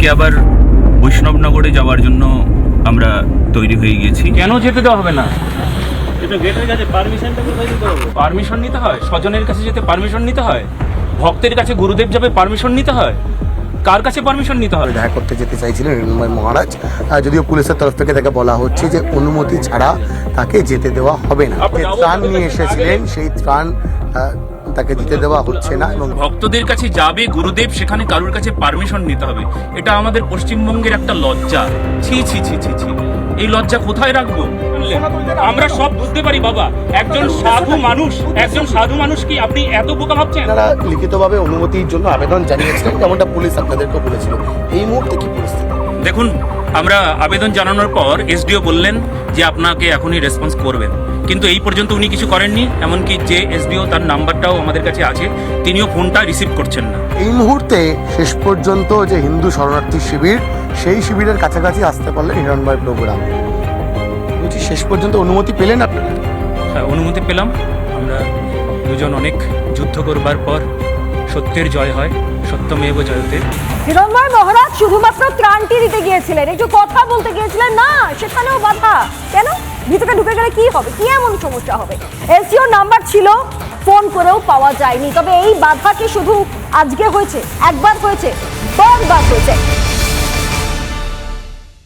আজকে আবার বৈষ্ণবনগরে যাওয়ার জন্য আমরা তৈরি হয়ে গেছি। কেন যেতে দেওয়া হবে না? এটা গেটের কাছে পারমিশনটা কোথায় দিতে হবে? পারমিশন নিতে হয়? স্বজনের কাছে যেতে পারমিশন নিতে হয়? ভক্তের কাছে গুরুদেব যাবে পারমিশন নিতে হয়? কার কাছে পারমিশন নিতে হয়? দেখা করতে যেতে চাইছিলেন হিরণময় মহারাজ, যদিও পুলিশের তরফ থেকে তাকে বলা হচ্ছে যে অনুমতি ছাড়া তাকে যেতে দেওয়া হবে না। যে ত্রাণ নিয়ে এসেছিলেন সেই ত্রাণ তাকে দিতে দেওয়া হচ্ছে না। এবং ভক্তদের কাছে যাবে গুরুদেব, সেখানে কারোর কাছে পারমিশন নিতে হবে। এটা আমাদের পশ্চিমবঙ্গের একটা লজ্জা। ছি ছি ছি ছি ছি, এই লজ্জা কোথায় রাখবো? আমরা সব বুঝতে পারি বাবা, একজন সাধু মানুষ কি আপনি এত বোকা ভাবছেন? আপনারা লিখিতভাবে অনুমতির জন্য আবেদন জানিয়েছিলেন, যেমনটা পুলিশ আপনাদেরকে বলেছিল। এই মুহূর্তে কি পরিস্থিতি? দেখুন, আমরা আবেদন জানানোর পর এসডিও বললেন যে আপনাকে এখনই রেসপন্স করবেন, কিন্তু এই পর্যন্ত উনি কিছু করেননি। এমনকি যে এসডিও, তার নাম্বারটাও আমাদের কাছে আছে, তিনিও ফোনটা রিসিভ করছেন না। এই মুহূর্তে শেষ পর্যন্ত যে হিন্দু শরণার্থী শিবির, সেই শিবিরের কাছাকাছি আসতে পারলেন হিরণময় প্রভুরাম। বলছি, শেষ পর্যন্ত অনুমতি পেলেন আপনারা? হ্যাঁ, অনুমতি পেলাম। আমরা দুজন অনেক যুদ্ধ করবার পর সত্যের জয় হয়, সত্যমেব জয়তে। হিরণময় মহারাজ শুধুমাত্র ত্রাণটি দিতে গিয়েছিলেন, একটু কথা বলতে গিয়েছিলেন না, সেখানেও বাধা কেন? ভিতরে ঢুকে গেলে কি হবে? কি এমন সমস্যা হবে? এসডিও নাম্বার ছিল, ফোন করেও পাওয়া যায়নি। তবে এই বাধা কি শুধু আজকে হয়েছে? একবার হয়েছে, বারবার হয়েছে।